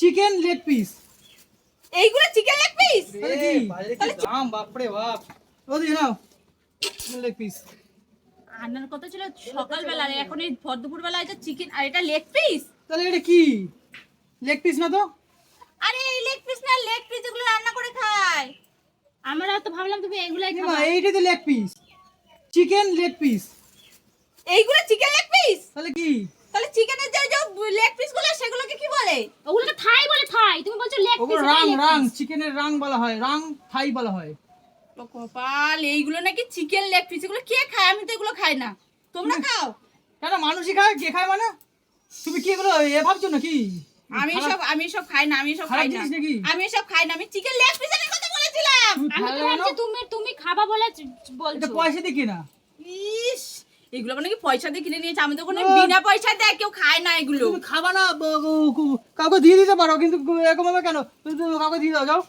Chicken leg piece. এইগুলো chicken leg piece? তাহলে কি? দাম বাপরে বাপ। ওদিকে নাও লেগ পিস। আনার কথা ছিল সকালবেলা, আর এখন এই ভর বেলা এটা চিকেন আর এটা লেগ পিস। তাহলে এটা কি লেগ পিস না তো? আরে এই লেগ পিস না, লেগ পিস এগুলো রান্না করে খায়। আমরা তো ভাবলাম তুমি এগুলাই না খাবা। এইটা তো leg piece, chicken leg piece. এইগুলো চিকেন লেগ পিস? তাহলে কি? তাহলে চিকেনের যে লেগ পিস গুলো সেগুলোকে কি বলে? ওগুলোকে থাই বলে, থাই। তুমি বলছো লেগ ওগুলো পিস। রাং চিকেনের রাং বলা হয়, রাং থাই বলা হয়। ও কপাল, এইগুলো নাকি চিকেন লেগ পিস। এগুলো কে খায়? আমি তো এগুলো খাই না। তোমরা খাও? কেন মানুষই খায়, কে খায় মানে? তুমি কি এগুলো ভাবছো নাকি? আমি সব খাই না, আমি সব খারাপ খাই না, জিনিস নাকি? আমি সব খাই না। আমি চিকেন লেগ পিসের কথা বলেছিলাম। আমি তো ভাবছি তুমি খাবা বলে বলছো। এটা পয়সা দিয়ে কেনা। ইস, এগুলো মানে কি পয়সা দিয়ে কিনে নিয়েছে? আমি তো কোনো বিনা পয়সা দেয় কেউ খায় না এগুলো। তুমি খাবা না, কাউকে দিয়ে দিতে পারো, কিন্তু এরকম ভাবে কেন? তুমি কাউকে দিয়ে দাও, যাও।